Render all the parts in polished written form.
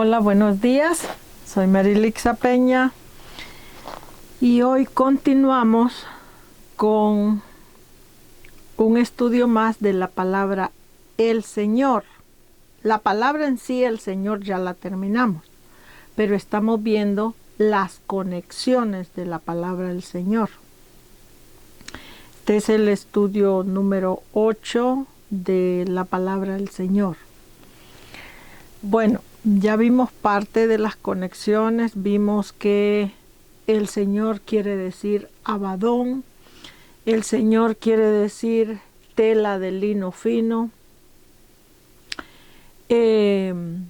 Hola, buenos días. Soy Marilixa Peña y hoy continuamos con un estudio más de la palabra el Señor. La palabra en sí, el Señor, ya la terminamos, pero estamos viendo las conexiones de la palabra el Señor. Este es el estudio número 8 de la palabra el Señor. Bueno, ya vimos parte de las conexiones, vimos que el Señor quiere decir Abadón, el Señor quiere decir tela de lino fino, el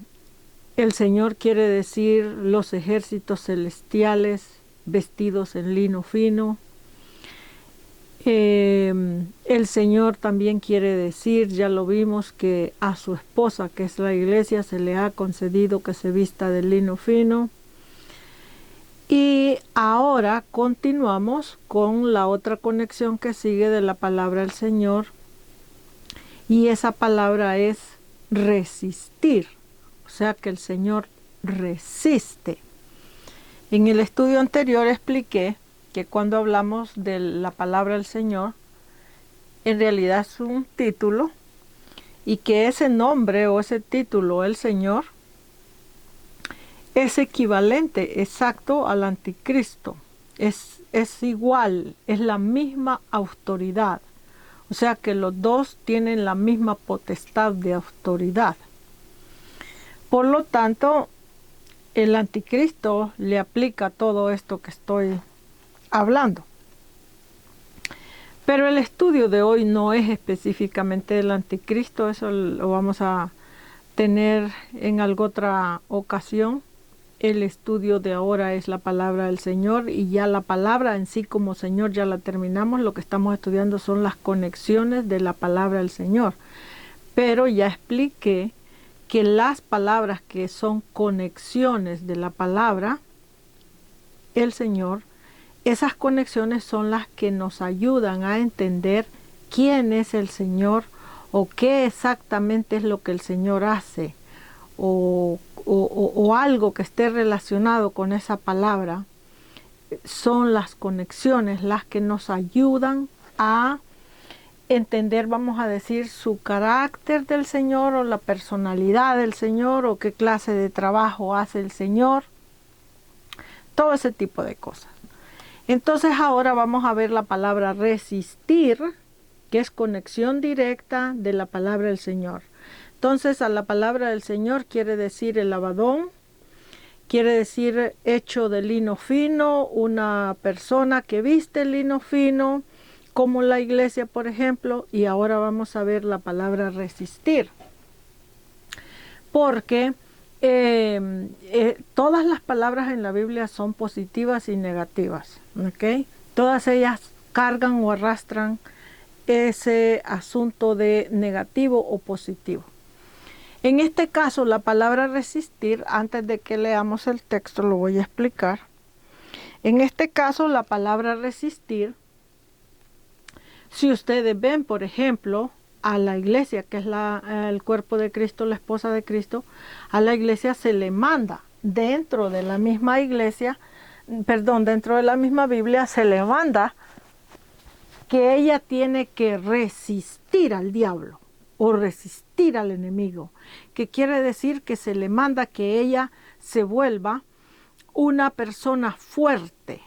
Señor quiere decir los ejércitos celestiales vestidos en lino fino. El Señor también quiere decir, ya lo vimos, que a su esposa, que es la iglesia, se le ha concedido que se vista de lino fino. Y ahora continuamos con la otra conexión que sigue de la palabra del Señor. Y esa palabra es resistir. O sea que el Señor resiste. En el estudio anterior expliqué que cuando hablamos de la palabra del Señor, en realidad es un título y que ese nombre o ese título, el Señor, es equivalente exacto al anticristo. Es igual, es la misma autoridad. O sea que los dos tienen la misma potestad de autoridad. Por lo tanto, el anticristo le aplica todo esto que estoy hablando. Pero el estudio de hoy no es específicamente del anticristo, eso lo vamos a tener en alguna otra ocasión. El estudio de ahora es la palabra del Señor y ya la palabra en sí como Señor ya la terminamos. Lo que estamos estudiando son las conexiones de la palabra del Señor. Pero ya expliqué que las palabras que son conexiones de la palabra, el Señor, esas conexiones son las que nos ayudan a entender quién es el Señor o qué exactamente es lo que el Señor hace o algo que esté relacionado con esa palabra. Son las conexiones las que nos ayudan a entender, vamos a decir, su carácter del Señor o la personalidad del Señor o qué clase de trabajo hace el Señor. Todo ese tipo de cosas. Entonces ahora vamos a ver la palabra resistir, que es conexión directa de la palabra del Señor. Entonces a la palabra del Señor quiere decir el Abadón, quiere decir hecho de lino fino, una persona que viste lino fino, como la iglesia por ejemplo, y ahora vamos a ver la palabra resistir. Porque todas las palabras en la Biblia son positivas y negativas, ¿ok? Todas ellas cargan o arrastran ese asunto de negativo o positivo. En este caso, la palabra resistir, antes de que leamos el texto, lo voy a explicar. En este caso, la palabra resistir, si ustedes ven, por ejemplo, a la iglesia, que es el cuerpo de Cristo, la esposa de Cristo, a la iglesia se le manda dentro de la misma iglesia, dentro de la misma Biblia se le manda que ella tiene que resistir al diablo o resistir al enemigo, que quiere decir que se le manda que ella se vuelva una persona fuerte.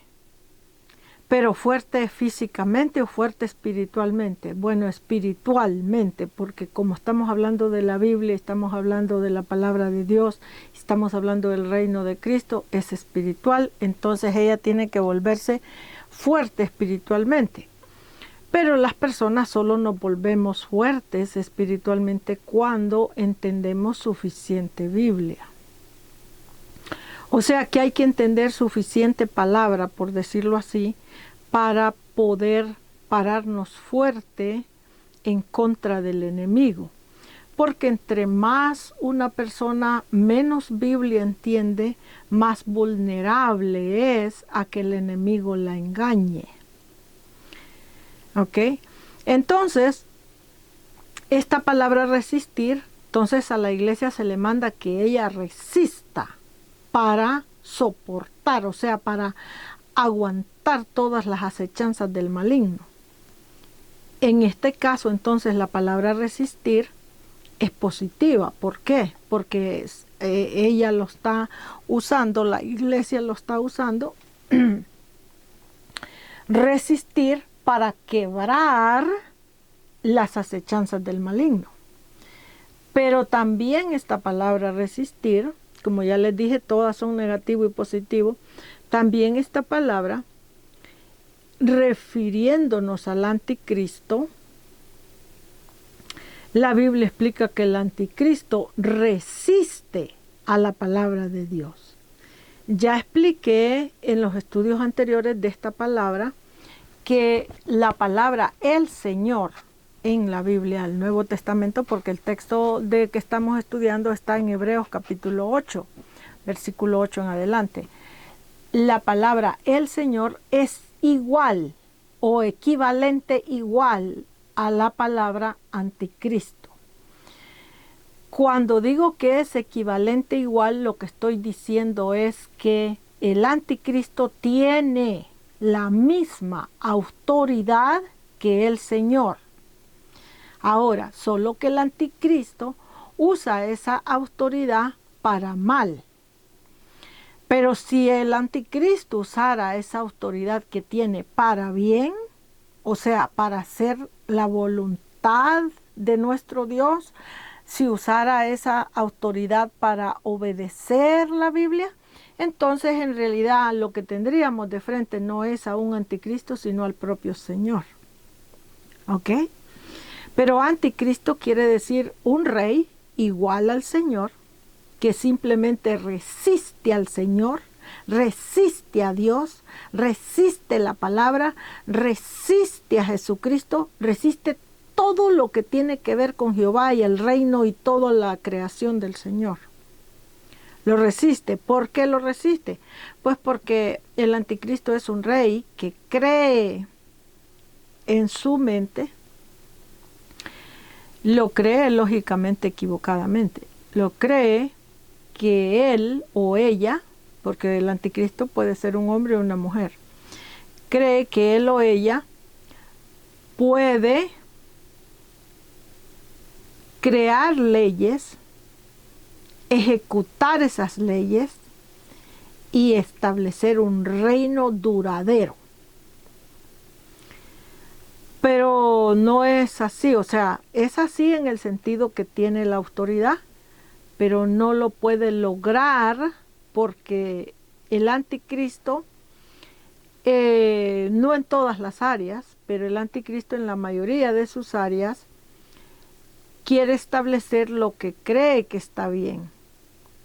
Pero fuerte físicamente o fuerte espiritualmente. Bueno, espiritualmente, porque como estamos hablando de la Biblia, estamos hablando de la palabra de Dios, estamos hablando del reino de Cristo, es espiritual, entonces ella tiene que volverse fuerte espiritualmente. Pero las personas solo nos volvemos fuertes espiritualmente cuando entendemos suficiente Biblia. O sea que hay que entender suficiente palabra, por decirlo así, para poder pararnos fuerte en contra del enemigo. Porque entre más una persona menos Biblia entiende, más vulnerable es a que el enemigo la engañe. ¿Ok? Entonces, esta palabra resistir Entonces a la iglesia se le manda que ella resista para soportar, o sea, para aguantar todas las acechanzas del maligno. En este caso, entonces, la palabra resistir es positiva. ¿Por qué? Porque ella lo está usando, la iglesia lo está usando, resistir para quebrar las acechanzas del maligno. Pero también esta palabra resistir, como ya les dije, todas son negativo y positivo, también esta palabra, refiriéndonos al anticristo, la Biblia explica que el anticristo resiste a la palabra de Dios. Ya expliqué en los estudios anteriores de esta palabra que la palabra el Señor en la Biblia, el Nuevo Testamento, porque el texto de que estamos estudiando está en Hebreos capítulo 8, versículo 8 en adelante. La palabra el Señor es igual o equivalente igual a la palabra anticristo. Cuando digo que es equivalente igual, lo que estoy diciendo es que el anticristo tiene la misma autoridad que el Señor. Ahora, solo que el anticristo usa esa autoridad para mal. Pero si el anticristo usara esa autoridad que tiene para bien, o sea, para hacer la voluntad de nuestro Dios, si usara esa autoridad para obedecer la Biblia, entonces en realidad lo que tendríamos de frente no es a un anticristo, sino al propio Señor. ¿Ok? Pero anticristo quiere decir un rey igual al Señor, que simplemente resiste al Señor, resiste a Dios, resiste la palabra, resiste a Jesucristo, resiste todo lo que tiene que ver con Jehová y el reino y toda la creación del Señor. Lo resiste. ¿Por qué lo resiste? Pues porque el anticristo es un rey que cree en su mente, lo cree lógicamente equivocadamente, lo cree que él o ella, porque el anticristo puede ser un hombre o una mujer, cree que él o ella puede crear leyes, ejecutar esas leyes y establecer un reino duradero. Pero no es así, o sea, es así en el sentido que tiene la autoridad, pero no lo puede lograr porque el anticristo, no en todas las áreas, pero el anticristo en la mayoría de sus áreas, quiere establecer lo que cree que está bien,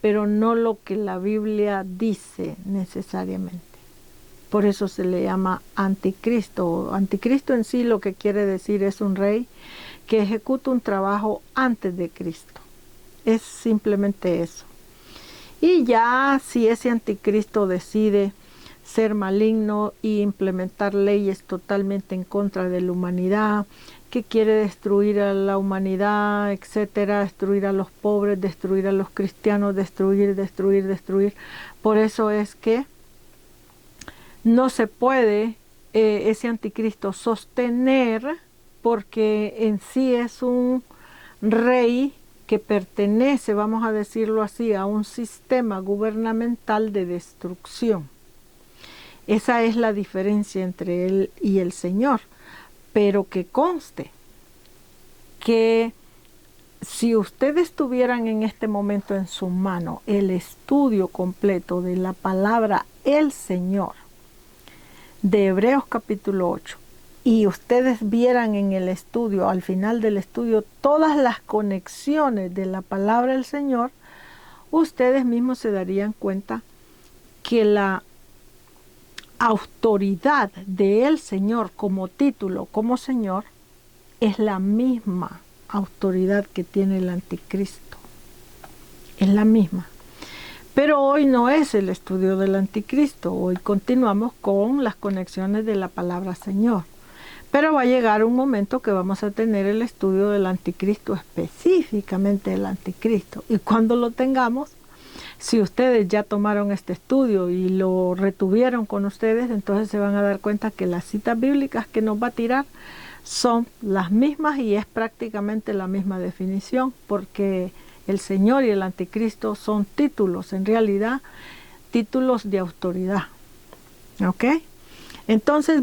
pero no lo que la Biblia dice necesariamente. Por eso se le llama anticristo. Anticristo en sí lo que quiere decir es un rey que ejecuta un trabajo antes de Cristo. Es simplemente eso. Y ya si ese anticristo decide ser maligno y implementar leyes totalmente en contra de la humanidad, que quiere destruir a la humanidad, etcétera, destruir a los pobres, destruir a los cristianos, destruir. Por eso es que no se puede ese anticristo sostener, porque en sí es un rey que pertenece, vamos a decirlo así, a un sistema gubernamental de destrucción. Esa es la diferencia entre él y el Señor. Pero que conste que si ustedes tuvieran en este momento en su mano el estudio completo de la palabra el Señor, de Hebreos capítulo 8, y ustedes vieran en el estudio, al final del estudio, todas las conexiones de la palabra del Señor, ustedes mismos se darían cuenta que la autoridad del Señor como título, como Señor, es la misma autoridad que tiene el anticristo. Es la misma. Pero hoy no es el estudio del anticristo, hoy continuamos con las conexiones de la palabra Señor. Pero va a llegar un momento que vamos a tener el estudio del anticristo, específicamente del anticristo. Y cuando lo tengamos, si ustedes ya tomaron este estudio y lo retuvieron con ustedes, entonces se van a dar cuenta que las citas bíblicas que nos va a tirar son las mismas y es prácticamente la misma definición, porque el Señor y el anticristo son títulos, en realidad, títulos de autoridad. ¿Ok? Entonces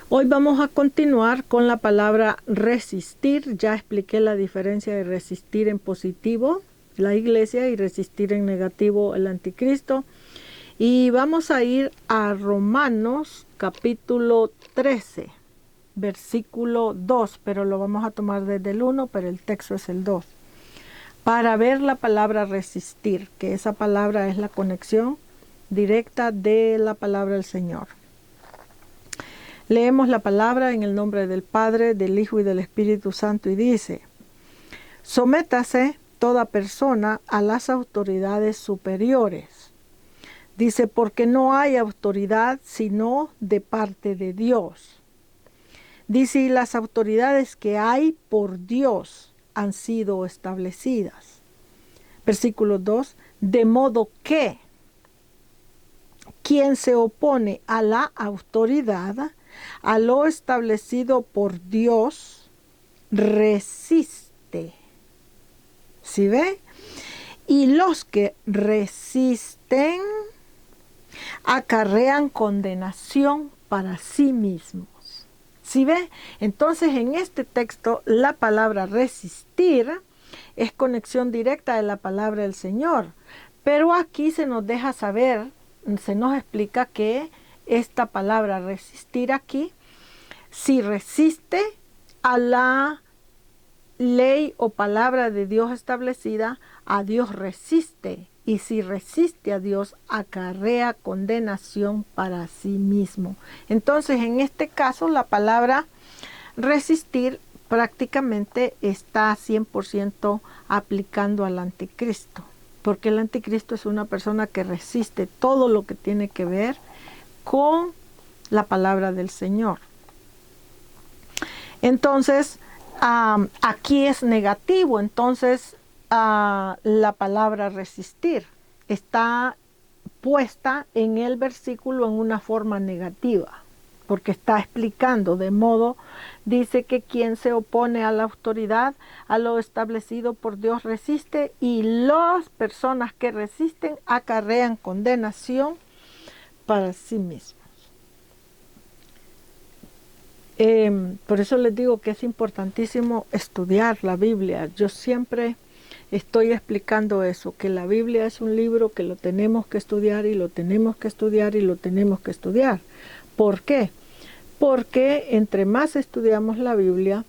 hoy vamos a continuar con la palabra resistir. Ya expliqué la diferencia de resistir en positivo, la iglesia, y resistir en negativo, el anticristo. Y vamos a ir a Romanos capítulo 13, versículo 2, pero lo vamos a tomar desde el 1, pero el texto es el 2. Para ver la palabra resistir, que esa palabra es la conexión directa de la palabra del Señor. Leemos la palabra en el nombre del Padre, del Hijo y del Espíritu Santo, y dice: sométase toda persona a las autoridades superiores. Dice, porque no hay autoridad sino de parte de Dios. Dice, y las autoridades que hay por Dios han sido establecidas. Versículo 2, de modo que quien se opone a la autoridad, a lo establecido por Dios, resiste. ¿Sí ve? Y los que resisten acarrean condenación para sí mismos. ¿Sí ve? Entonces en este texto la palabra resistir es conexión directa de la palabra del Señor. Pero aquí se nos deja saber, se nos explica que esta palabra resistir aquí, si resiste a la ley o palabra de Dios establecida, a Dios resiste. Y si resiste a Dios, acarrea condenación para sí mismo. Entonces, en este caso, la palabra resistir prácticamente está 100% aplicando al anticristo. Porque el anticristo es una persona que resiste todo lo que tiene que ver con la palabra del Señor. Entonces, aquí es negativo. Entonces, la palabra resistir está puesta en el versículo en una forma negativa, porque está explicando de modo, dice que quien se opone a la autoridad, a lo establecido por Dios resiste, y las personas que resisten acarrean condenación para sí mismos. Por eso les digo que es importantísimo estudiar la Biblia. Yo siempre estoy explicando eso, que la Biblia es un libro que lo tenemos que estudiar y lo tenemos que estudiar y lo tenemos que estudiar. ¿Por qué? Porque entre más estudiamos la Biblia,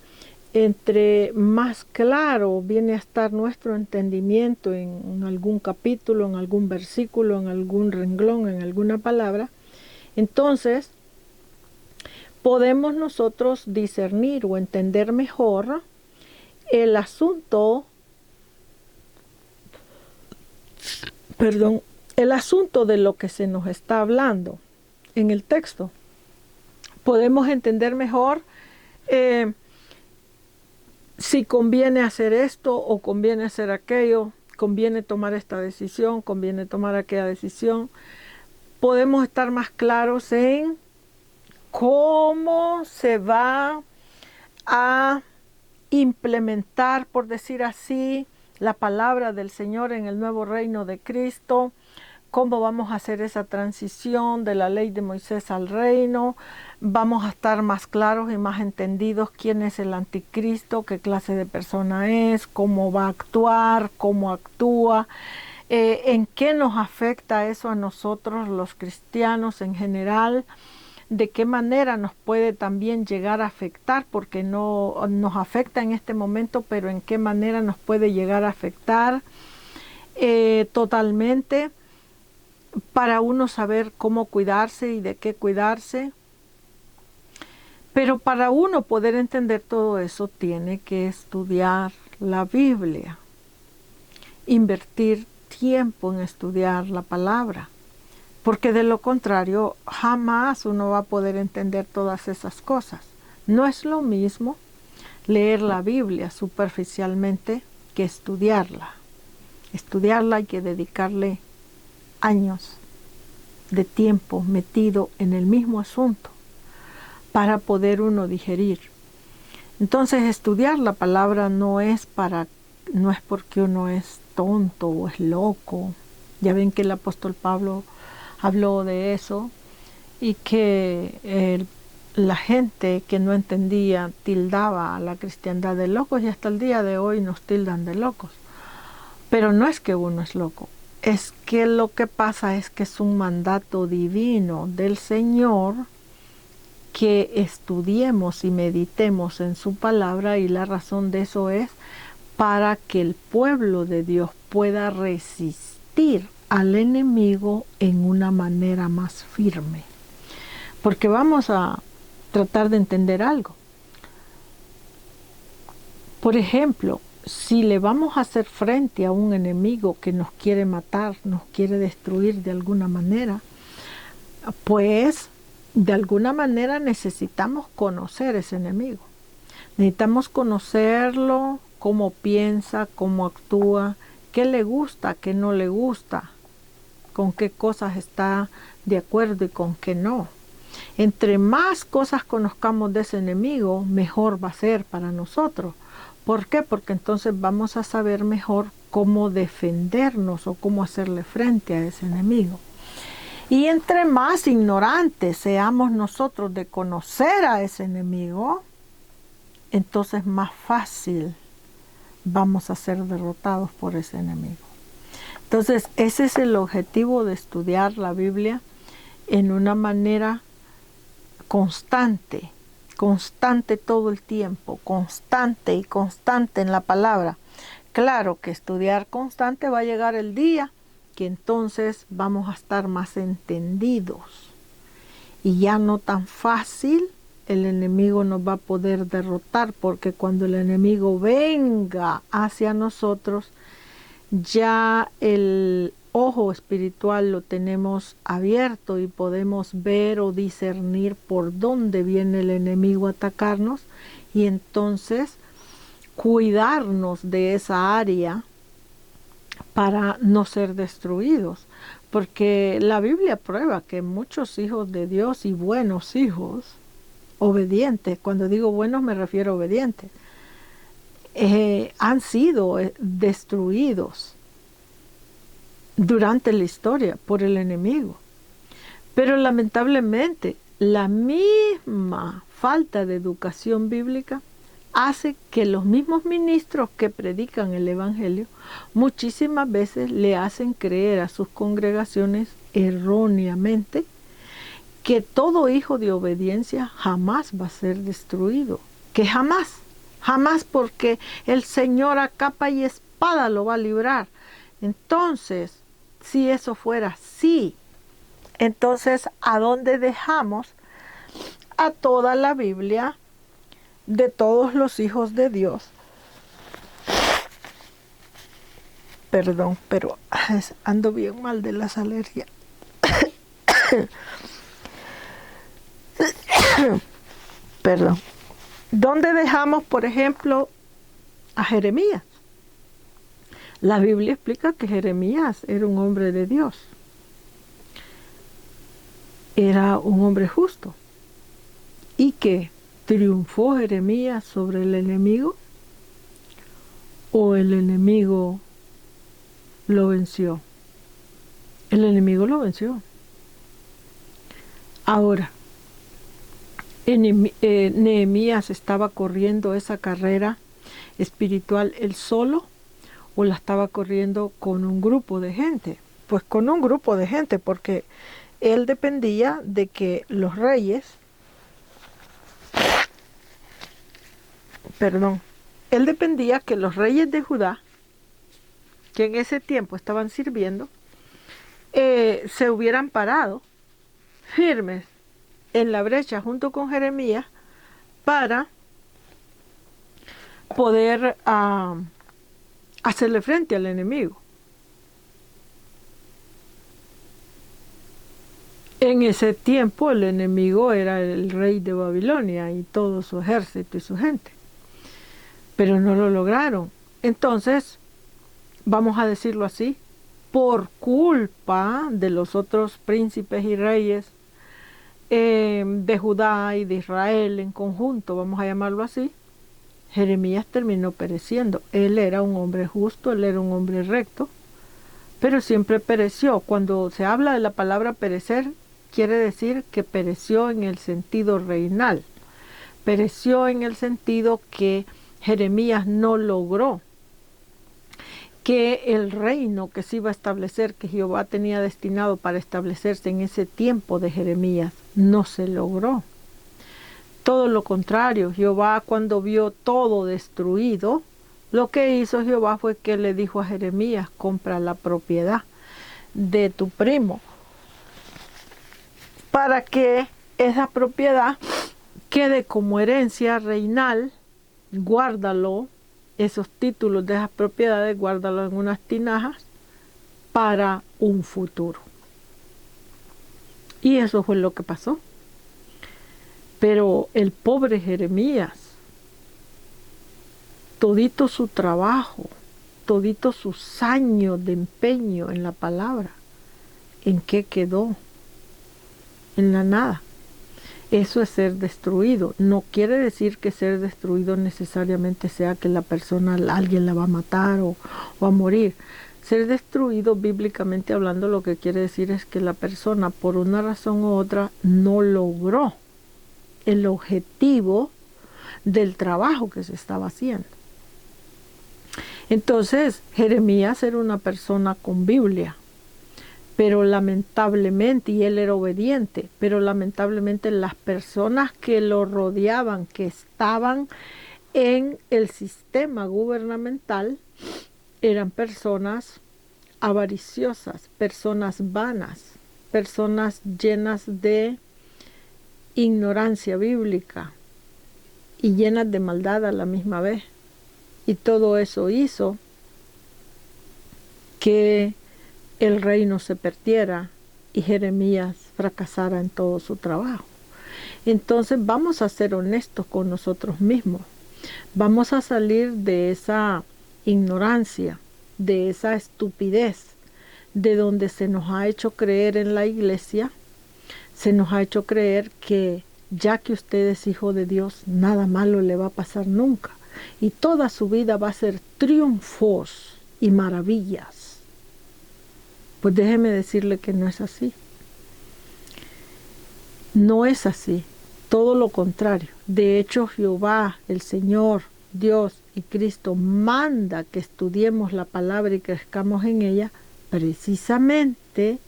entre más claro viene a estar nuestro entendimiento en algún capítulo, en algún versículo, en algún renglón, en alguna palabra, entonces podemos nosotros discernir o entender mejor el asunto de lo que se nos está hablando en el texto. Podemos entender mejor si conviene hacer esto o conviene hacer aquello, conviene tomar esta decisión, conviene tomar aquella decisión. Podemos estar más claros en cómo se va a implementar, por decir así, la palabra del Señor en el nuevo reino de Cristo, cómo vamos a hacer esa transición de la ley de Moisés al reino. Vamos a estar más claros y más entendidos quién es el anticristo, qué clase de persona es, cómo va a actuar, cómo actúa, en qué nos afecta eso a nosotros los cristianos en general, de qué manera nos puede también llegar a afectar, porque no nos afecta en este momento, pero en qué manera nos puede llegar a afectar totalmente, para uno saber cómo cuidarse y de qué cuidarse. Pero para uno poder entender todo eso, tiene que estudiar la Biblia, invertir tiempo en estudiar la palabra, porque de lo contrario jamás uno va a poder entender todas esas cosas. No es lo mismo leer la Biblia superficialmente que estudiarla. Estudiarla hay que dedicarle años de tiempo metido en el mismo asunto para poder uno digerir. Entonces estudiar la palabra no es porque uno es tonto o es loco. Ya ven que el apóstol Pablo habló de eso y que la gente que no entendía tildaba a la cristiandad de locos, y hasta el día de hoy nos tildan de locos. Pero no es que uno es loco, es que lo que pasa es que es un mandato divino del Señor que estudiemos y meditemos en su palabra, y la razón de eso es para que el pueblo de Dios pueda resistir al enemigo en una manera más firme. Porque vamos a tratar de entender algo. Por ejemplo, si le vamos a hacer frente a un enemigo que nos quiere matar, nos quiere destruir de alguna manera, pues de alguna manera necesitamos conocer ese enemigo. Necesitamos conocerlo, cómo piensa, cómo actúa, qué le gusta, qué no le gusta, con qué cosas está de acuerdo y con qué no. Entre más cosas conozcamos de ese enemigo, mejor va a ser para nosotros. ¿Por qué? Porque entonces vamos a saber mejor cómo defendernos o cómo hacerle frente a ese enemigo. Y entre más ignorantes seamos nosotros de conocer a ese enemigo, entonces más fácil vamos a ser derrotados por ese enemigo. Entonces, ese es el objetivo de estudiar la Biblia en una manera constante, constante todo el tiempo, constante y constante en la palabra. Claro que estudiar constante va a llegar el día que entonces vamos a estar más entendidos y ya no tan fácil el enemigo nos va a poder derrotar, porque cuando el enemigo venga hacia nosotros, ya el ojo espiritual lo tenemos abierto y podemos ver o discernir por dónde viene el enemigo a atacarnos, y entonces cuidarnos de esa área para no ser destruidos, porque la Biblia prueba que muchos hijos de Dios y buenos hijos, obedientes, cuando digo buenos me refiero a obedientes, han sido destruidos durante la historia por el enemigo. Pero lamentablemente la misma falta de educación bíblica hace que los mismos ministros que predican el Evangelio muchísimas veces le hacen creer a sus congregaciones erróneamente que todo hijo de obediencia jamás va a ser destruido, que jamás, jamás, porque el Señor a capa y espada lo va a librar. Entonces, si eso fuera así, entonces, ¿a dónde dejamos a toda la Biblia de todos los hijos de Dios? Perdón, pero ando bien mal de las alergias. Perdón. ¿Dónde dejamos, por ejemplo, a Jeremías? La Biblia explica que Jeremías era un hombre de Dios. Era un hombre justo. ¿Y que triunfó Jeremías sobre el enemigo? ¿O el enemigo lo venció? El enemigo lo venció. Ahora, Nehemías estaba corriendo esa carrera espiritual él solo, o la estaba corriendo con un grupo de gente. Pues con un grupo de gente, porque él dependía de que los reyes, él dependía que los reyes de Judá, que en ese tiempo estaban sirviendo, se hubieran parado firmes en la brecha junto con Jeremías para poder hacerle frente al enemigo. En ese tiempo el enemigo era el rey de Babilonia y todo su ejército y su gente. Pero no lo lograron. Entonces, vamos a decirlo así, por culpa de los otros príncipes y reyes de Judá y de Israel en conjunto, vamos a llamarlo así, Jeremías terminó pereciendo. Él era un hombre justo, él era un hombre recto, pero siempre pereció. Cuando se habla de la palabra perecer, quiere decir que pereció en el sentido reinal. Pereció en el sentido que Jeremías no logró que el reino que se iba a establecer, que Jehová tenía destinado para establecerse en ese tiempo de Jeremías, no se logró. Todo lo contrario, Jehová, cuando vio todo destruido, lo que hizo Jehová fue que le dijo a Jeremías: compra la propiedad de tu primo, para que esa propiedad quede como herencia reinal. Guárdalo, esos títulos de esas propiedades, guárdalo en unas tinajas para un futuro. Y eso fue lo que pasó. Pero el pobre Jeremías, todito su trabajo, toditos sus años de empeño en la palabra, ¿en qué quedó? En la nada. Eso es ser destruido. No quiere decir que ser destruido necesariamente sea que la persona, alguien la va a matar o a morir. Ser destruido, bíblicamente hablando, lo que quiere decir es que la persona, por una razón u otra, no logró el objetivo del trabajo que se estaba haciendo. Entonces, Jeremías era una persona con Biblia, pero lamentablemente, y él era obediente, pero lamentablemente las personas que lo rodeaban, que estaban en el sistema gubernamental, eran personas avariciosas, personas vanas, personas llenas de ignorancia bíblica y llenas de maldad a la misma vez. Y todo eso hizo que el reino se perdiera y Jeremías fracasara en todo su trabajo. Entonces vamos a ser honestos con nosotros mismos. Vamos a salir de esa ignorancia, de esa estupidez, de donde se nos ha hecho creer en la iglesia, se nos ha hecho creer que ya que usted es hijo de Dios, nada malo le va a pasar nunca. Y toda su vida va a ser triunfos y maravillas. Pues déjeme decirle que no es así. No es así. Todo lo contrario. De hecho, Jehová, el Señor, Dios y Cristo manda que estudiemos la palabra y crezcamos en ella precisamente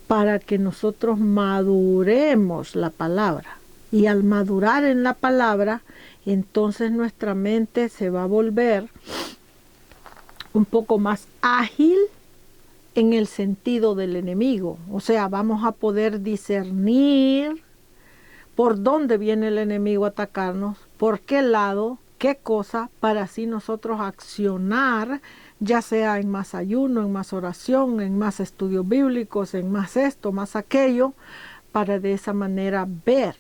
para que nosotros maduremos la palabra. Y al madurar en la palabra, entonces nuestra mente se va a volver un poco más ágil en el sentido del enemigo. O sea, vamos a poder discernir por dónde viene el enemigo a atacarnos, por qué lado, qué cosa, para así nosotros accionar, ya sea en más ayuno, en más oración, en más estudios bíblicos, en más esto, más aquello, para de esa manera ver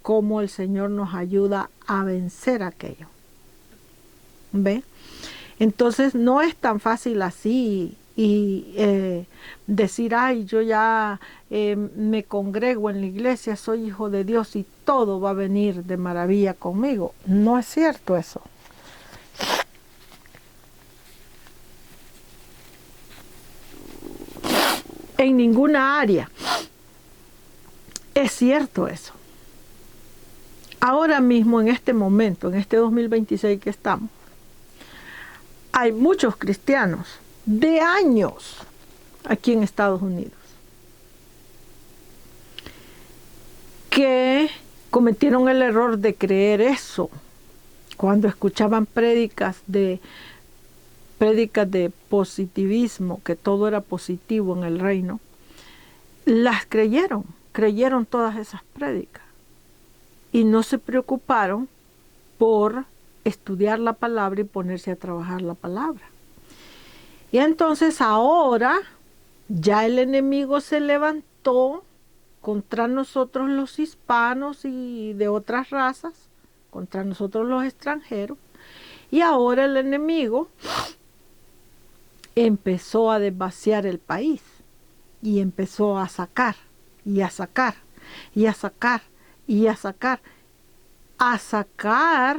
cómo el Señor nos ayuda a vencer aquello. ¿Ve? Entonces no es tan fácil así y decir, ay, yo ya me congrego en la iglesia, soy hijo de Dios y todo va a venir de maravilla conmigo. No es cierto eso. En ninguna área es cierto eso. Ahora mismo, en este momento, en este 2026 que estamos, hay muchos cristianos de años aquí en Estados Unidos que cometieron el error de creer eso cuando escuchaban prédicas de positivismo, que todo era positivo en el reino. Las creyeron todas esas prédicas y no se preocuparon por estudiar la palabra y ponerse a trabajar la palabra. Y entonces ahora ya el enemigo se levantó contra nosotros los hispanos y de otras razas, contra nosotros los extranjeros. Y ahora el enemigo empezó a desvaciar el país y empezó a sacar y a sacar y a sacar y a sacar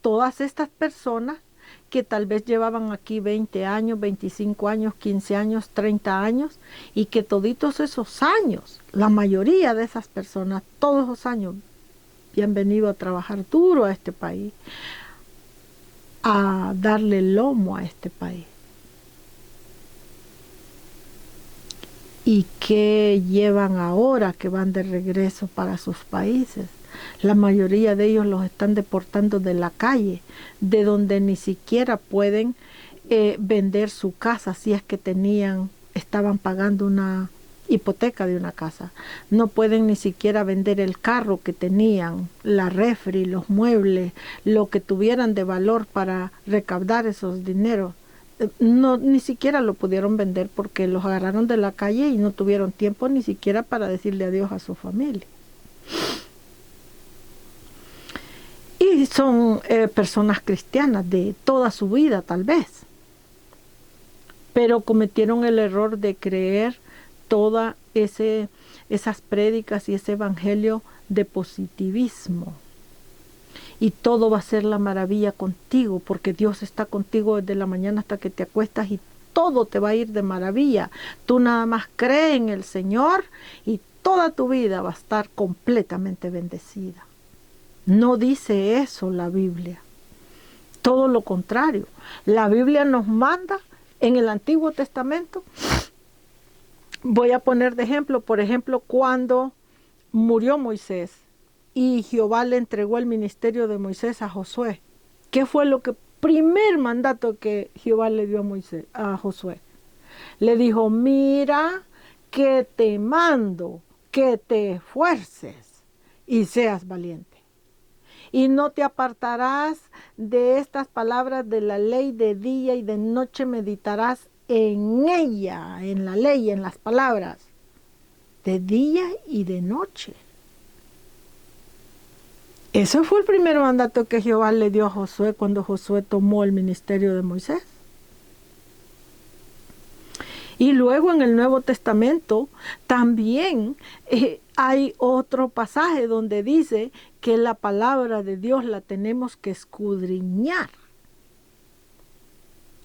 todas estas personas que tal vez llevaban aquí 20 años, 25 años, 15 años, 30 años, y que toditos esos años, la mayoría de esas personas, todos esos años, habían venido a trabajar duro a este país, a darle lomo a este país. ¿Y qué llevan ahora que van de regreso para sus países? La mayoría de ellos los están deportando de la calle, de donde ni siquiera pueden vender su casa si es que estaban pagando una hipoteca de una casa. No pueden ni siquiera vender el carro que tenían, la refri, los muebles, lo que tuvieran de valor para recaudar esos dineros. No, ni siquiera lo pudieron vender porque los agarraron de la calle y no tuvieron tiempo ni siquiera para decirle adiós a su familia. Y son personas cristianas de toda su vida tal vez, pero cometieron el error de creer todas esas prédicas y ese evangelio de positivismo. Y todo va a ser la maravilla contigo, porque Dios está contigo desde la mañana hasta que te acuestas y todo te va a ir de maravilla. Tú nada más cree en el Señor y toda tu vida va a estar completamente bendecida. No dice eso la Biblia. Todo lo contrario. La Biblia nos manda en el Antiguo Testamento. Voy a poner de ejemplo, por ejemplo, cuando murió Moisés y Jehová le entregó el ministerio de Moisés a Josué. ¿Qué fue primer mandato que Jehová le dio a Josué? Le dijo, mira que te mando, que te esfuerces y seas valiente. Y no te apartarás de estas palabras de la ley, de día y de noche meditarás en ella, en la ley, en las palabras, de día y de noche. Ese fue el primer mandato que Jehová le dio a Josué cuando Josué tomó el ministerio de Moisés. Y luego en el Nuevo Testamento también hay otro pasaje donde dice que la palabra de Dios la tenemos que escudriñar.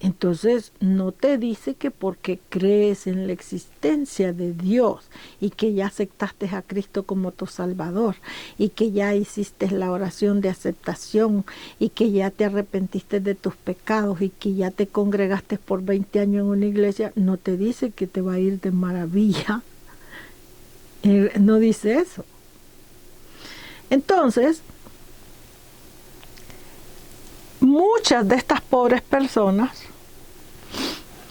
Entonces no te dice que porque crees en la existencia de Dios y que ya aceptaste a Cristo como tu Salvador y que ya hiciste la oración de aceptación y que ya te arrepentiste de tus pecados y que ya te congregaste por 20 años en una iglesia, no te dice que te va a ir de maravilla. No dice eso. Entonces, muchas de estas pobres personas,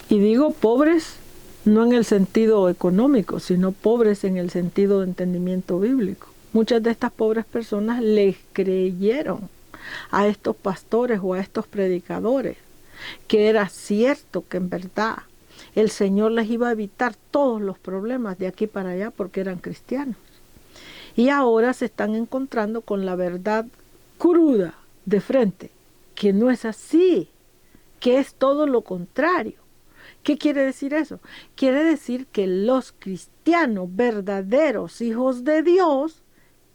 y digo pobres no en el sentido económico, sino pobres en el sentido de entendimiento bíblico, muchas de estas pobres personas les creyeron a estos pastores o a estos predicadores que era cierto que en verdad el Señor les iba a evitar todos los problemas de aquí para allá porque eran cristianos. Y ahora se están encontrando con la verdad cruda de frente, que no es así, que es todo lo contrario. ¿Qué quiere decir eso? Quiere decir que los cristianos verdaderos hijos de Dios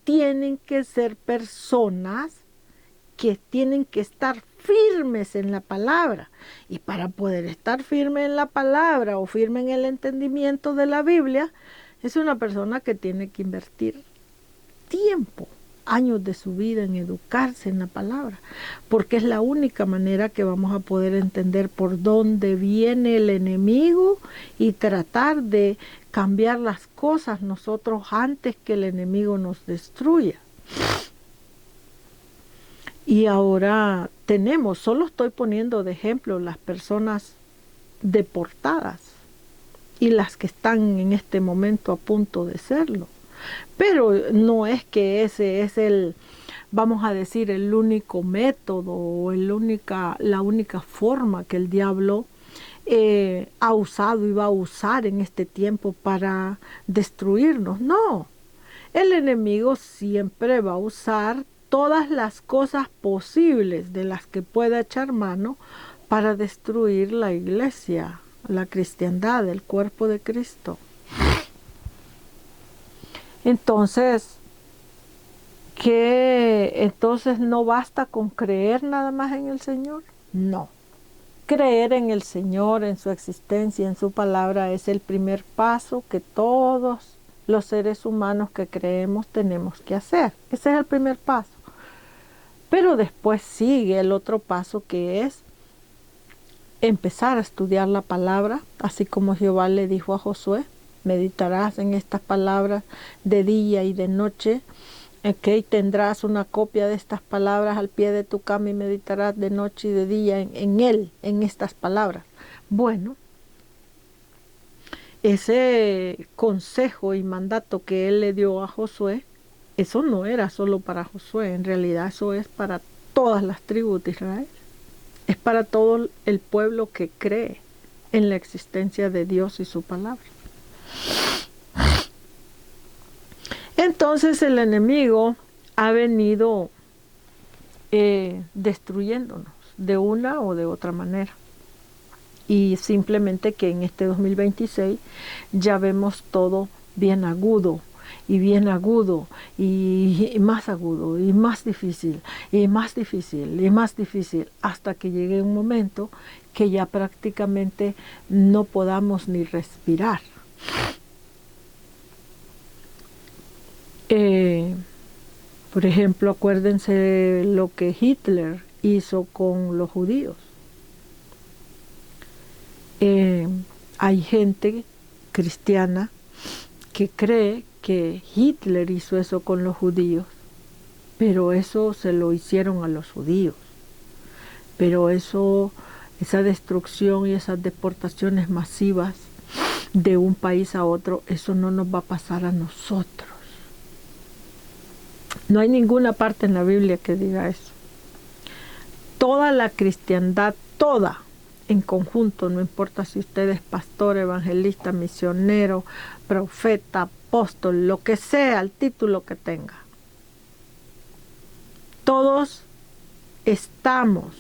tienen que ser personas que tienen que estar firmes en la palabra. Y para poder estar firme en la palabra o firme en el entendimiento de la Biblia, es una persona que tiene que invertir tiempo, años de su vida en educarse en la palabra, porque es la única manera que vamos a poder entender por dónde viene el enemigo y tratar de cambiar las cosas nosotros antes que el enemigo nos destruya. Y ahora solo estoy poniendo de ejemplo las personas deportadas y las que están en este momento a punto de serlo. Pero no es que ese es vamos a decir, el único método o la única forma que el diablo ha usado y va a usar en este tiempo para destruirnos. No, El enemigo siempre va a usar todas las cosas posibles de las que pueda echar mano para destruir la iglesia, la cristiandad, el cuerpo de Cristo. Entonces, entonces no basta con creer nada más en el Señor. No. Creer en el Señor, en su existencia, en su palabra, es el primer paso que todos los seres humanos que creemos tenemos que hacer. Ese es el primer paso. Pero después sigue el otro paso, que es empezar a estudiar la palabra, así como Jehová le dijo a Josué: meditarás en estas palabras de día y de noche. Tendrás una copia de estas palabras al pie de tu cama y meditarás de noche y de día en él, en estas palabras. Bueno, ese consejo y mandato que él le dio a Josué, eso no era solo para Josué, en realidad eso es para todas las tribus de Israel. Es para todo el pueblo que cree en la existencia de Dios y su palabra. Entonces el enemigo ha venido destruyéndonos de una o de otra manera. Y simplemente que en este 2026 ya vemos todo bien agudo y bien agudo y más agudo y más difícil y más difícil y más difícil, hasta que llegue un momento que ya prácticamente no podamos ni respirar. Por ejemplo, acuérdense lo que Hitler hizo con los judíos. Hay gente cristiana que cree que Hitler hizo eso con los judíos, pero eso se lo hicieron a los judíos. Pero esa destrucción y esas deportaciones masivas de un país a otro, eso no nos va a pasar a nosotros. No hay ninguna parte en la Biblia que diga eso. Toda la cristiandad, toda, en conjunto, no importa si usted es pastor, evangelista, misionero, profeta, apóstol, lo que sea, el título que tenga. Todos estamos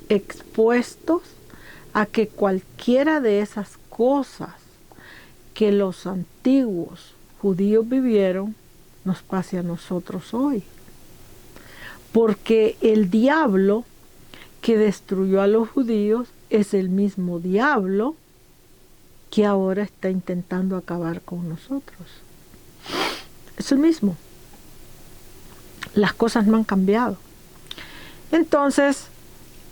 expuestos a que cualquiera de esas cosas que los antiguos judíos vivieron nos pase a nosotros hoy. Porque el diablo que destruyó a los judíos es el mismo diablo que ahora está intentando acabar con nosotros. Es el mismo. Las cosas no han cambiado. Entonces,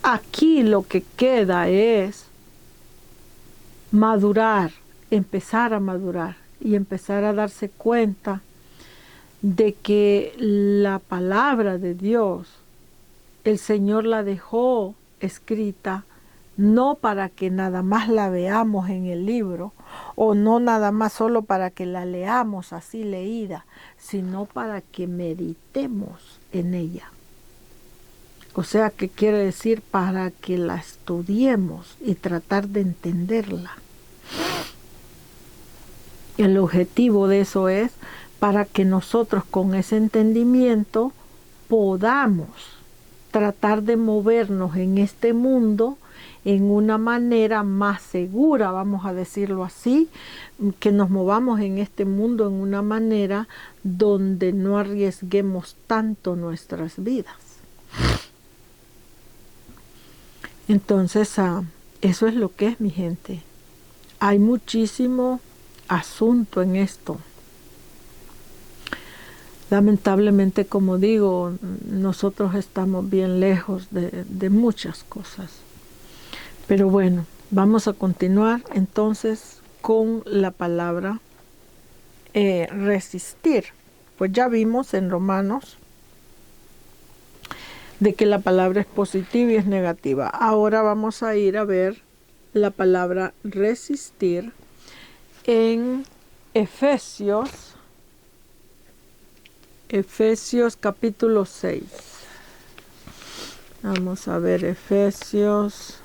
aquí lo que queda es madurar, empezar a madurar y empezar a darse cuenta de que la palabra de Dios, el Señor la dejó escrita no para que nada más la veamos en el libro, o no nada más solo para que la leamos así leída, sino para que meditemos en ella. O sea, ¿qué quiere decir? Para que la estudiemos y tratar de entenderla. El objetivo de eso es para que nosotros con ese entendimiento podamos tratar de movernos en este mundo en una manera más segura, vamos a decirlo así, que nos movamos en este mundo en una manera donde no arriesguemos tanto nuestras vidas. Entonces, eso es lo que es, mi gente. Hay muchísimo asunto en esto. Lamentablemente, como digo, nosotros estamos bien lejos de muchas cosas. Pero bueno, vamos a continuar entonces con la palabra resistir. Pues ya vimos en Romanos de que la palabra es positiva y es negativa. Ahora vamos a ir a ver la palabra resistir en Efesios capítulo 6. Vamos a ver Efesios.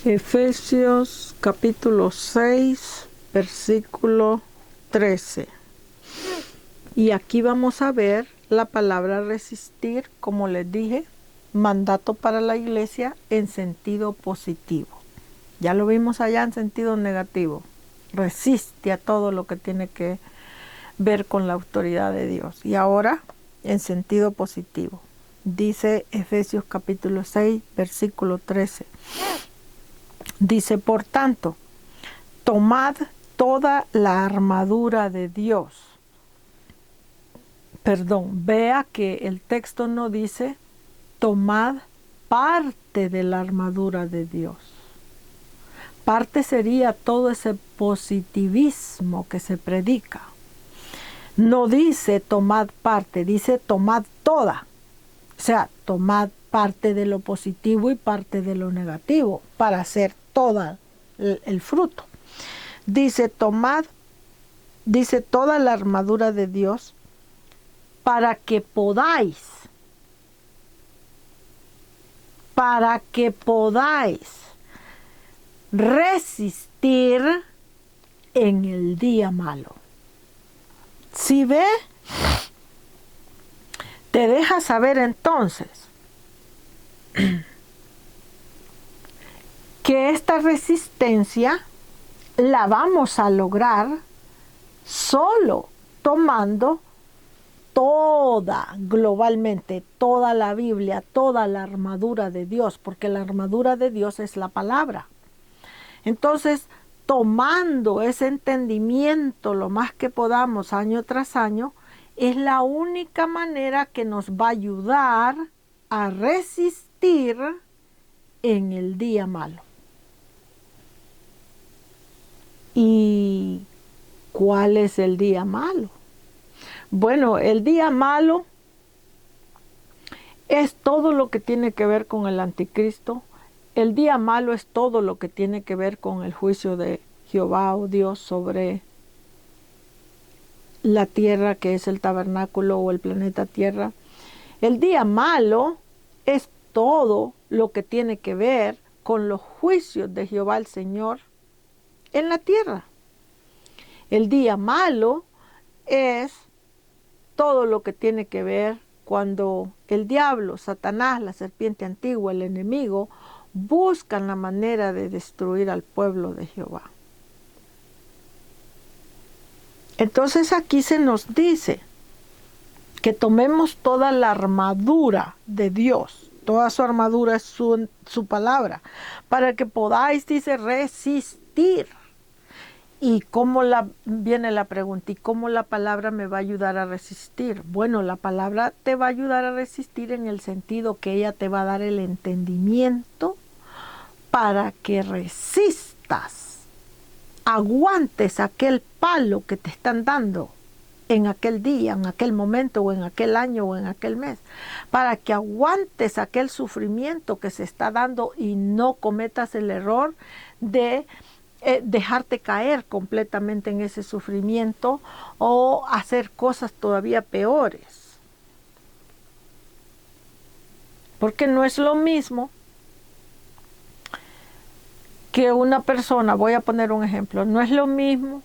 Efesios capítulo 6, versículo 13. Y aquí vamos a ver la palabra resistir, como les dije, mandato para la iglesia en sentido positivo. Ya lo vimos allá en sentido negativo. Resiste a todo lo que tiene que ver con la autoridad de Dios. Y ahora en sentido positivo. Dice Efesios capítulo 6, versículo 13. Dice, por tanto, tomad toda la armadura de Dios. Vea que el texto no dice, tomad parte de la armadura de Dios. Parte sería todo ese positivismo que se predica. No dice tomad parte, dice tomad toda. O sea, tomad parte de lo positivo y parte de lo negativo para hacer todo el fruto. Dice tomad, dice toda la armadura de Dios para que podáis resistir en el día malo. ¿Sí ve? Te deja saber entonces que esta resistencia la vamos a lograr solo tomando globalmente, toda la Biblia, toda la armadura de Dios, porque la armadura de Dios es la palabra. Entonces, tomando ese entendimiento lo más que podamos año tras año, es la única manera que nos va a ayudar a resistir en el día malo. ¿Y cuál es el día malo? Bueno, el día malo es todo lo que tiene que ver con el anticristo. El día malo es todo lo que tiene que ver con el juicio de Jehová o Dios sobre la tierra, que es el tabernáculo o el planeta Tierra. El día malo es todo lo que tiene que ver con los juicios de Jehová el Señor en la tierra. El día malo es todo lo que tiene que ver cuando el diablo, Satanás, la serpiente antigua, el enemigo, buscan la manera de destruir al pueblo de Jehová. Entonces aquí se nos dice que tomemos toda la armadura de Dios, toda su armadura es su palabra, para que podáis, dice, resistir. ¿Y cómo viene la pregunta? ¿Y cómo la palabra me va a ayudar a resistir? Bueno, la palabra te va a ayudar a resistir en el sentido que ella te va a dar el entendimiento para que resistas, aguantes aquel palo que te están dando en aquel día, en aquel momento, o en aquel año, o en aquel mes, para que aguantes aquel sufrimiento que se está dando y no cometas el error de dejarte caer completamente en ese sufrimiento o hacer cosas todavía peores. Porque no es lo mismo que una persona, voy a poner un ejemplo, no es lo mismo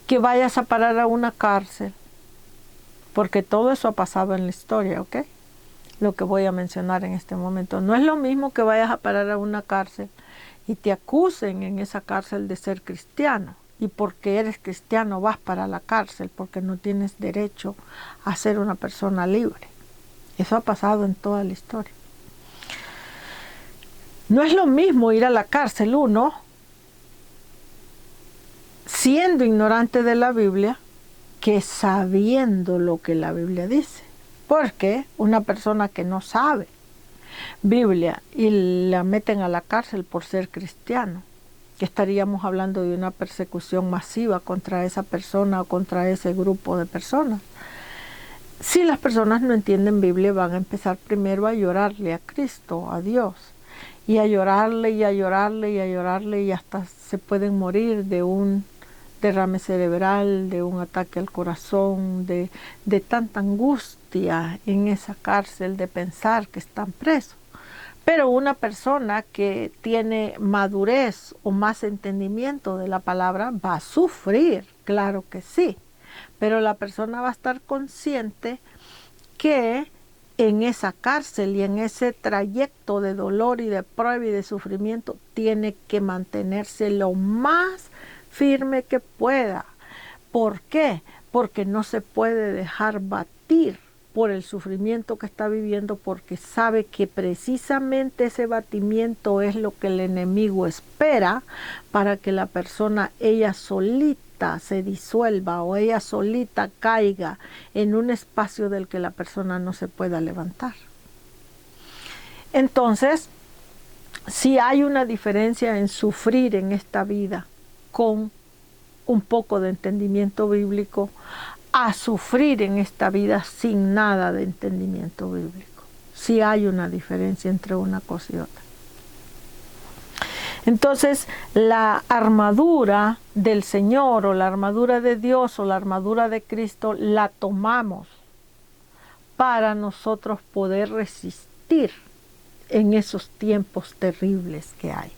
que vayas a parar a una cárcel, porque todo eso ha pasado en la historia, ¿ok? Lo que voy a mencionar en este momento. No es lo mismo que vayas a parar a una cárcel y te acusen en esa cárcel de ser cristiano, y porque eres cristiano vas para la cárcel, porque no tienes derecho a ser una persona libre. Eso ha pasado en toda la historia. No es lo mismo ir a la cárcel uno siendo ignorante de la Biblia que sabiendo lo que la Biblia dice. Porque una persona que no sabe Biblia y la meten a la cárcel por ser cristiano, que estaríamos hablando de una persecución masiva contra esa persona o contra ese grupo de personas. Si las personas no entienden Biblia, van a empezar primero a llorarle a Cristo, a Dios, y a llorarle y a llorarle y a llorarle, y hasta se pueden morir de un derrame cerebral, de un ataque al corazón, de tanta angustia en esa cárcel de pensar que están presos. Pero una persona que tiene madurez o más entendimiento de la palabra va a sufrir, claro que sí, pero la persona va a estar consciente que en esa cárcel y en ese trayecto de dolor y de prueba y de sufrimiento tiene que mantenerse lo más firme que pueda. ¿Por qué? Porque no se puede dejar batir por el sufrimiento que está viviendo, porque sabe que precisamente ese batimiento es lo que el enemigo espera para que la persona ella solita se disuelva o ella solita caiga en un espacio del que la persona no se pueda levantar. Entonces, si hay una diferencia en sufrir en esta vida con un poco de entendimiento bíblico, a sufrir en esta vida sin nada de entendimiento bíblico. Sí hay una diferencia entre una cosa y otra. Entonces, la armadura del Señor o la armadura de Dios o la armadura de Cristo la tomamos para nosotros poder resistir en esos tiempos terribles que hay.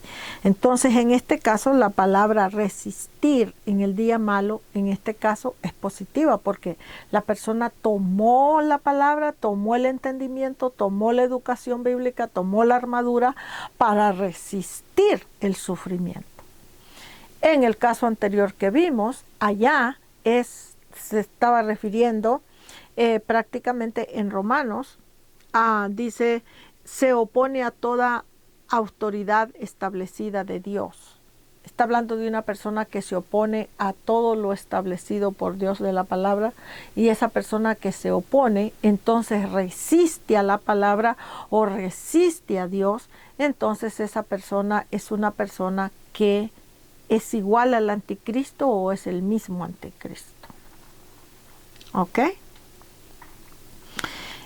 Entonces, en este caso, la palabra resistir en el día malo, en este caso, es positiva, porque la persona tomó la palabra, tomó el entendimiento, tomó la educación bíblica, tomó la armadura para resistir el sufrimiento. En el caso anterior que vimos, allá se estaba refiriendo prácticamente en Romanos, dice, se opone a toda autoridad establecida de Dios. Está hablando de una persona que se opone a todo lo establecido por Dios de la palabra, y esa persona que se opone entonces resiste a la palabra o resiste a Dios. Entonces esa persona es una persona que es igual al anticristo o es el mismo anticristo. ¿Ok?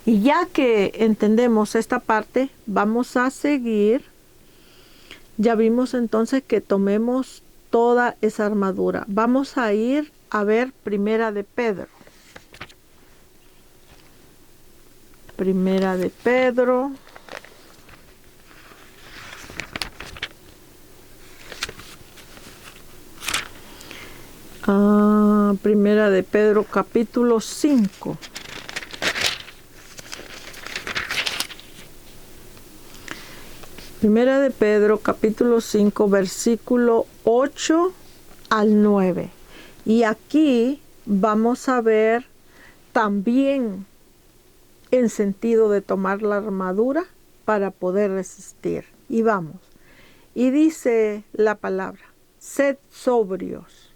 Y ya que entendemos esta parte, vamos a seguir. Ya vimos entonces que tomemos toda esa armadura. Vamos a ir a ver Primera de Pedro. Primera de Pedro. Primera de Pedro, capítulo 5. Primera de Pedro, capítulo 5, versículo 8 al 9. Y aquí vamos a ver también en sentido de tomar la armadura para poder resistir. Y vamos. Y dice la palabra, sed sobrios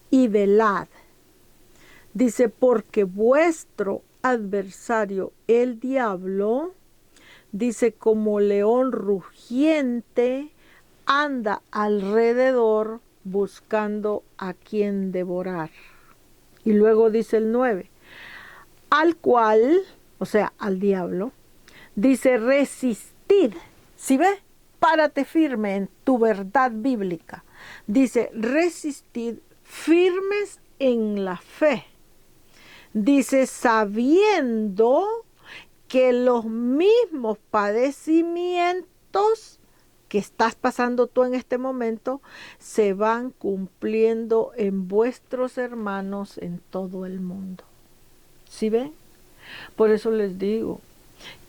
y velad. Dice, porque vuestro adversario, el diablo, dice, como león rugiente, anda alrededor buscando a quien devorar. Y luego dice el 9, al cual, o sea, al diablo, dice, resistid. ¿Sí ve? Párate firme en tu verdad bíblica. Dice, resistid firmes en la fe. Dice, sabiendo que los mismos padecimientos que estás pasando tú en este momento se van cumpliendo en vuestros hermanos en todo el mundo. ¿Sí ven? Por eso les digo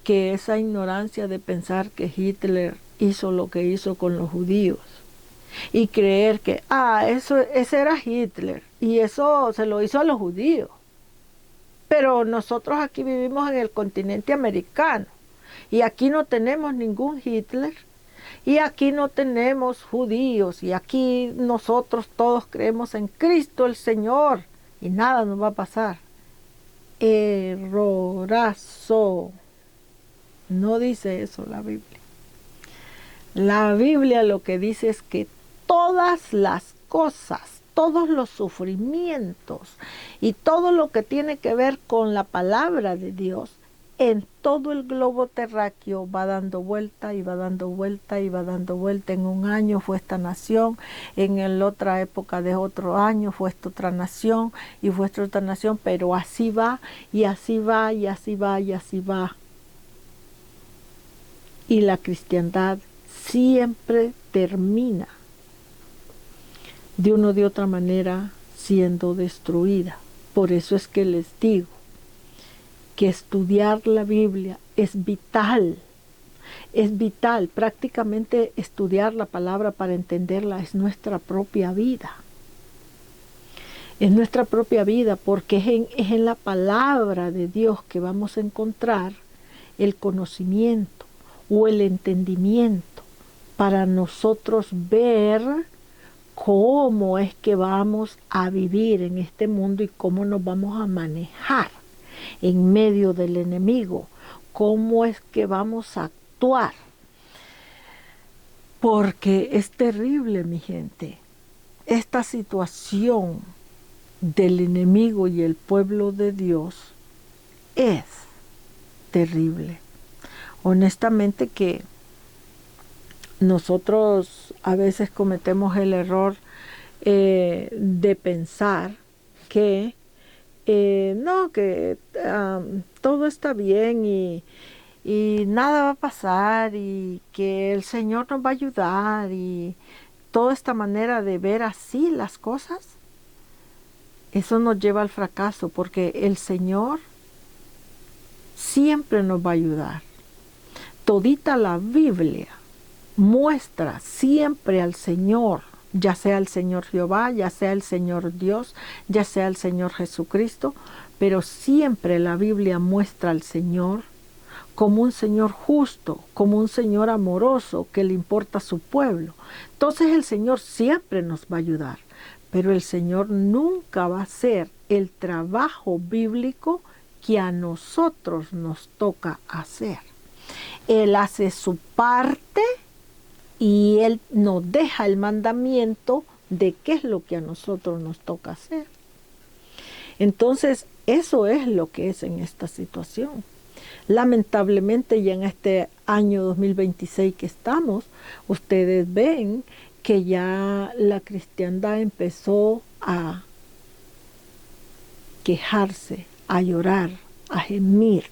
que esa ignorancia de pensar que Hitler hizo lo que hizo con los judíos y creer que, ese era Hitler y eso se lo hizo a los judíos. Pero nosotros aquí vivimos en el continente americano y aquí no tenemos ningún Hitler y aquí no tenemos judíos y aquí nosotros todos creemos en Cristo el Señor y nada nos va a pasar. Errorazo. No dice eso la Biblia. La Biblia lo que dice es que todas las cosas, todos los sufrimientos y todo lo que tiene que ver con la palabra de Dios en todo el globo terráqueo va dando vuelta y va dando vuelta y va dando vuelta. En un año fue esta nación, en la otra época de otro año fue esta otra nación y fue esta otra nación, pero así va y así va y así va y así va. Y la cristiandad siempre termina de una o de otra manera siendo destruida. Por eso es que les digo que estudiar la Biblia es vital. Es vital, prácticamente estudiar la palabra para entenderla es nuestra propia vida. Es nuestra propia vida porque es en la palabra de Dios que vamos a encontrar el conocimiento o el entendimiento para nosotros ver cómo es que vamos a vivir en este mundo y cómo nos vamos a manejar en medio del enemigo, cómo es que vamos a actuar. Porque es terrible, mi gente, esta situación del enemigo y el pueblo de Dios es terrible. Honestamente que nosotros a veces cometemos el error de pensar que no, que todo está bien y nada va a pasar y que el Señor nos va a ayudar y toda esta manera de ver así las cosas, eso nos lleva al fracaso porque el Señor siempre nos va a ayudar. Todita la Biblia muestra siempre al Señor, ya sea el Señor Jehová, ya sea el Señor Dios, ya sea el Señor Jesucristo, pero siempre la Biblia muestra al Señor como un Señor justo, como un Señor amoroso que le importa a su pueblo. Entonces el Señor siempre nos va a ayudar, pero el Señor nunca va a hacer el trabajo bíblico que a nosotros nos toca hacer. Él hace su parte y Él nos deja el mandamiento de qué es lo que a nosotros nos toca hacer. Entonces, eso es lo que es en esta situación. Lamentablemente, ya en este año 2026 que estamos, ustedes ven que ya la cristiandad empezó a quejarse, a llorar, a gemir.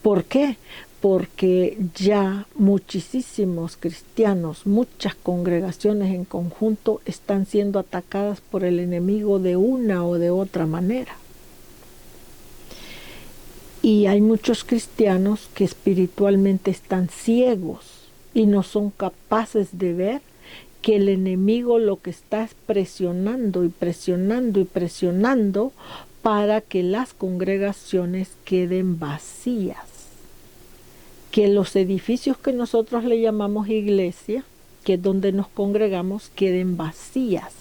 ¿Por qué? Porque ya muchísimos cristianos, muchas congregaciones en conjunto están siendo atacadas por el enemigo de una o de otra manera. Y hay muchos cristianos que espiritualmente están ciegos y no son capaces de ver que el enemigo lo que está es presionando y presionando y presionando para que las congregaciones queden vacías. Que los edificios que nosotros le llamamos iglesia, que es donde nos congregamos, queden vacías.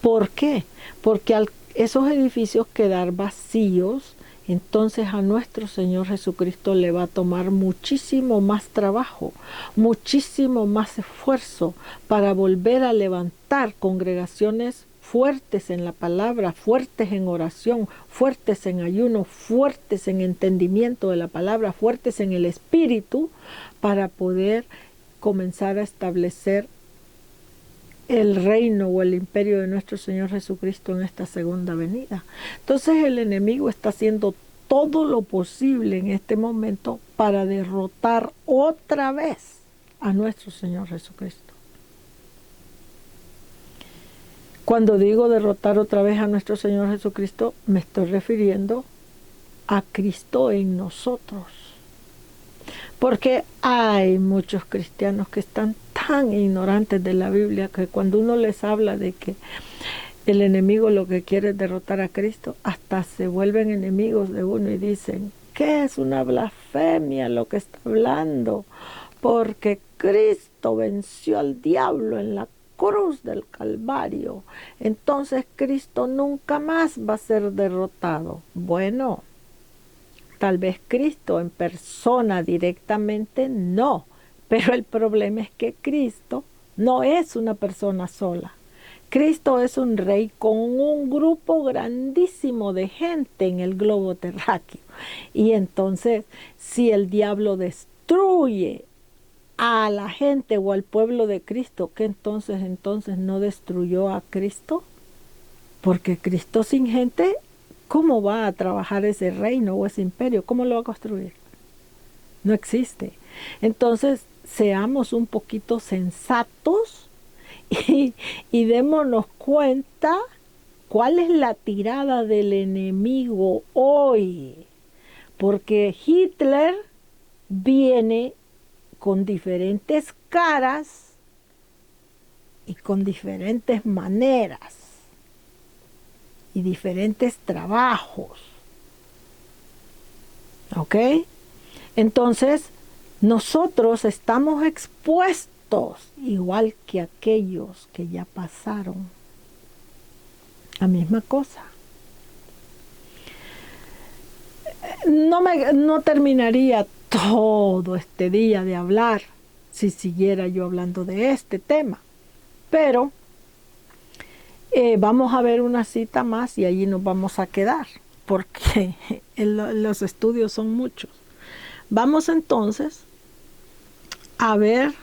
¿Por qué? Porque al esos edificios quedar vacíos, entonces a nuestro Señor Jesucristo le va a tomar muchísimo más trabajo, muchísimo más esfuerzo para volver a levantar congregaciones fuertes en la palabra, fuertes en oración, fuertes en ayuno, fuertes en entendimiento de la palabra, fuertes en el espíritu, para poder comenzar a establecer el reino o el imperio de nuestro Señor Jesucristo en esta segunda venida. Entonces el enemigo está haciendo todo lo posible en este momento para derrotar otra vez a nuestro Señor Jesucristo. Cuando digo derrotar otra vez a nuestro Señor Jesucristo, me estoy refiriendo a Cristo en nosotros. Porque hay muchos cristianos que están tan ignorantes de la Biblia que cuando uno les habla de que el enemigo lo que quiere es derrotar a Cristo, hasta se vuelven enemigos de uno y dicen, ¿qué es una blasfemia lo que está hablando? Porque Cristo venció al diablo en la cruz del Calvario. Entonces Cristo nunca más va a ser derrotado. Bueno, tal vez Cristo en persona directamente no, pero el problema es que Cristo no es una persona sola. Cristo es un rey con un grupo grandísimo de gente en el globo terráqueo. Y entonces, si el diablo destruye a la gente o al pueblo de Cristo, ¿qué entonces no destruyó a Cristo? Porque Cristo sin gente, ¿cómo va a trabajar ese reino o ese imperio? ¿Cómo lo va a construir? No existe. Entonces, seamos un poquito sensatos y démonos cuenta cuál es la tirada del enemigo hoy. Porque Hitler viene con diferentes caras y con diferentes maneras y diferentes trabajos. ¿Ok? Entonces, nosotros estamos expuestos, igual que aquellos que ya pasaron. La misma cosa. No terminaría todo este día de hablar si siguiera yo hablando de este tema. Pero vamos a ver una cita más y allí nos vamos a quedar, porque los estudios son muchos. Vamos entonces a ver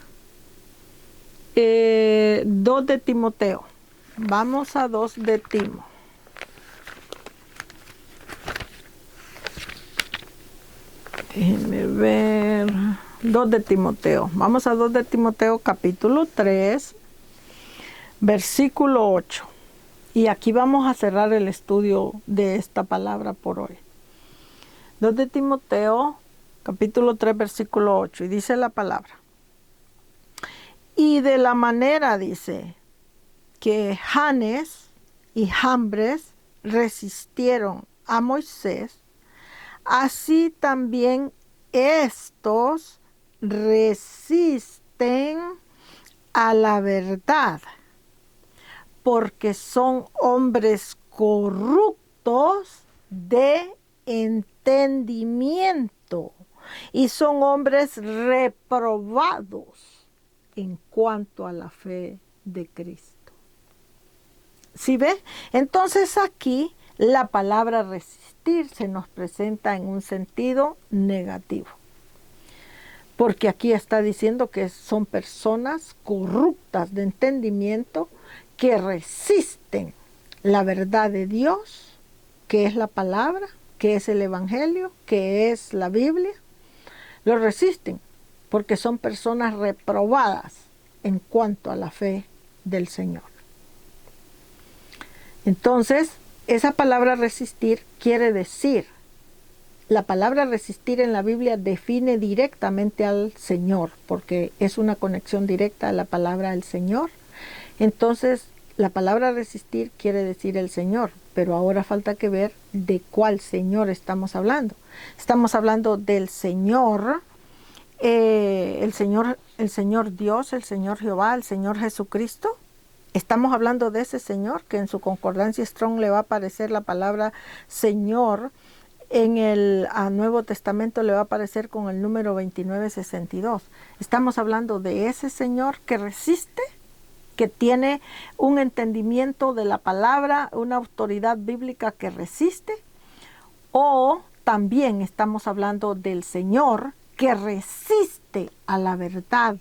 2 de Timoteo. Vamos a 2 de Timo. Déjenme ver. 2 de Timoteo. Vamos a 2 de Timoteo capítulo 3, versículo 8. Y aquí vamos a cerrar el estudio de esta palabra por hoy. 2 de Timoteo capítulo 3, versículo 8. Y dice la palabra. Y de la manera, dice, que Janes y Jambres resistieron a Moisés, así también estos resisten a la verdad, porque son hombres corruptos de entendimiento y son hombres reprobados en cuanto a la fe de Cristo. ¿Sí ve? Entonces aquí la palabra resistir se nos presenta en un sentido negativo. Porque aquí está diciendo que son personas corruptas de entendimiento que resisten la verdad de Dios, que es la palabra, que es el Evangelio, que es la Biblia. Lo resisten porque son personas reprobadas en cuanto a la fe del Señor. Entonces, esa palabra resistir quiere decir, la palabra resistir en la Biblia define directamente al Señor, porque es una conexión directa a la palabra del Señor. Entonces, la palabra resistir quiere decir el Señor, pero ahora falta que ver de cuál Señor estamos hablando. Estamos hablando del Señor, el Señor Dios, el Señor Jehová, el Señor Jesucristo. Estamos hablando de ese Señor, que en su concordancia Strong le va a aparecer la palabra Señor. En el Nuevo Testamento le va a aparecer con el número 2962. Estamos hablando de ese Señor que resiste, que tiene un entendimiento de la palabra, una autoridad bíblica que resiste. O también estamos hablando del Señor que resiste a la verdad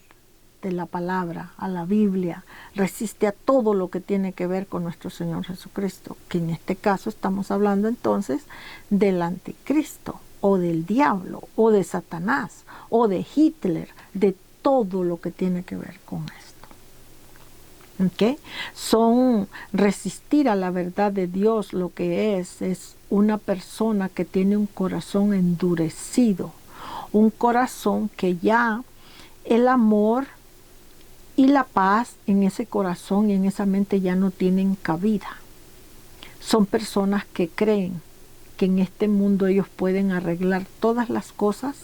de la palabra, a la Biblia, resiste a todo lo que tiene que ver con nuestro Señor Jesucristo, que en este caso estamos hablando entonces del anticristo, o del diablo, o de Satanás, o de Hitler, de todo lo que tiene que ver con esto. ¿Okay? Son resistir a la verdad de Dios, lo que es una persona que tiene un corazón endurecido, un corazón que ya el amor y la paz en ese corazón y en esa mente ya no tienen cabida. Son personas que creen que en este mundo ellos pueden arreglar todas las cosas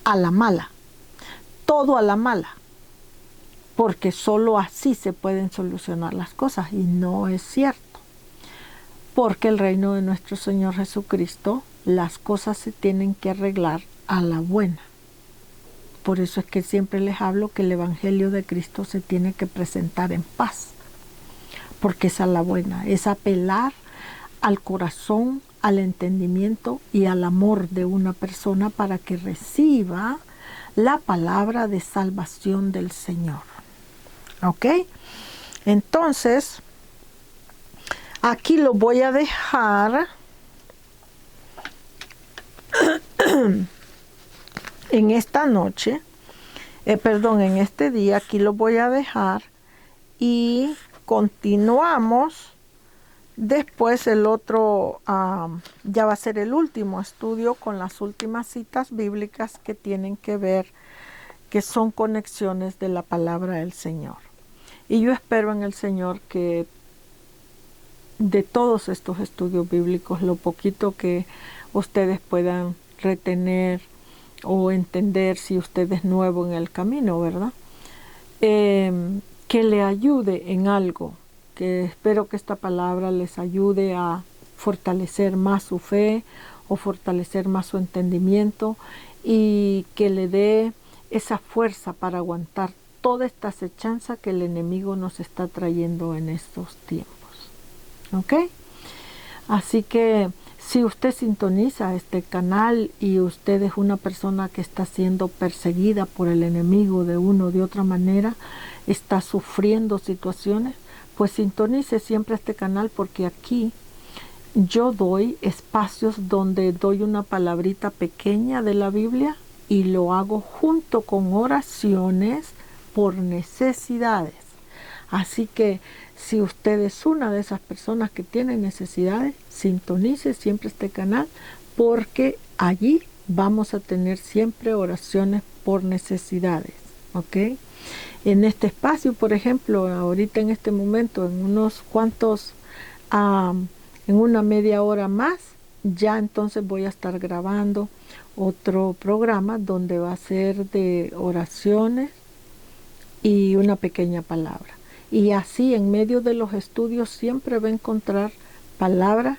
a la mala, todo a la mala, porque solo así se pueden solucionar las cosas, y no es cierto. Porque el reino de nuestro Señor Jesucristo, las cosas se tienen que arreglar a la buena. Por eso es que siempre les hablo que el Evangelio de Cristo se tiene que presentar en paz, porque esa es la buena, es apelar al corazón, al entendimiento y al amor de una persona para que reciba la palabra de salvación del Señor. ¿Ok? Entonces, aquí lo voy a dejar en esta noche, en este día, aquí lo voy a dejar y continuamos. Después el otro ya va a ser el último estudio con las últimas citas bíblicas que tienen que ver, que son conexiones de la palabra del Señor. Y yo espero en el Señor que de todos estos estudios bíblicos, lo poquito que ustedes puedan retener o entender, si usted es nuevo en el camino, ¿verdad? Que le ayude en algo, que espero que esta palabra les ayude a fortalecer más su fe o fortalecer más su entendimiento y que le dé esa fuerza para aguantar toda esta acechanza que el enemigo nos está trayendo en estos tiempos. ¿Ok? Así que si usted sintoniza este canal y usted es una persona que está siendo perseguida por el enemigo de una o de otra manera, está sufriendo situaciones, pues sintonice siempre este canal, porque aquí yo doy espacios donde doy una palabrita pequeña de la Biblia y lo hago junto con oraciones por necesidades. Así que si usted es una de esas personas que tiene necesidades, sintonice siempre este canal, porque allí vamos a tener siempre oraciones por necesidades, ¿ok? En este espacio, por ejemplo, ahorita en este momento, en unos cuantos, en una media hora más, ya entonces voy a estar grabando otro programa donde va a ser de oraciones y una pequeña palabra. Y así en medio de los estudios siempre va a encontrar palabra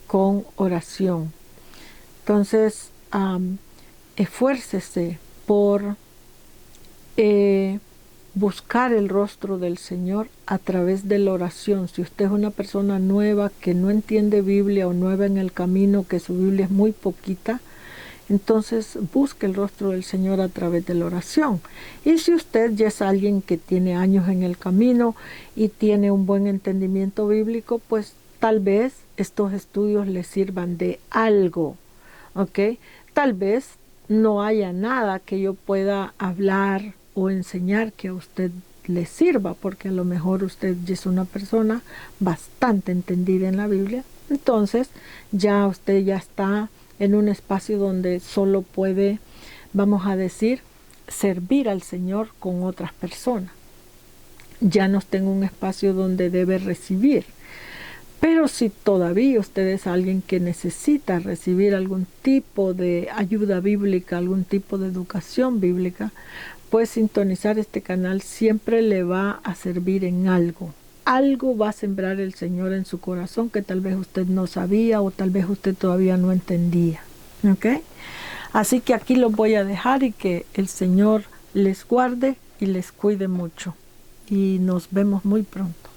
con oración. Entonces, esfuércese por buscar el rostro del Señor a través de la oración. Si usted es una persona nueva que no entiende Biblia o nueva en el camino, que su Biblia es muy poquita, entonces busque el rostro del Señor a través de la oración. Y si usted ya es alguien que tiene años en el camino y tiene un buen entendimiento bíblico, pues tal vez estos estudios le sirvan de algo, ¿ok? Tal vez no haya nada que yo pueda hablar o enseñar que a usted le sirva, porque a lo mejor usted ya es una persona bastante entendida en la Biblia, entonces ya usted ya está en un espacio donde solo puede, vamos a decir, servir al Señor con otras personas. Ya no está en un espacio donde debe recibir. Pero si todavía usted es alguien que necesita recibir algún tipo de ayuda bíblica, algún tipo de educación bíblica, pues sintonizar este canal siempre le va a servir en algo. Algo va a sembrar el Señor en su corazón que tal vez usted no sabía o tal vez usted todavía no entendía. ¿Ok? Así que aquí los voy a dejar y que el Señor les guarde y les cuide mucho. Y nos vemos muy pronto.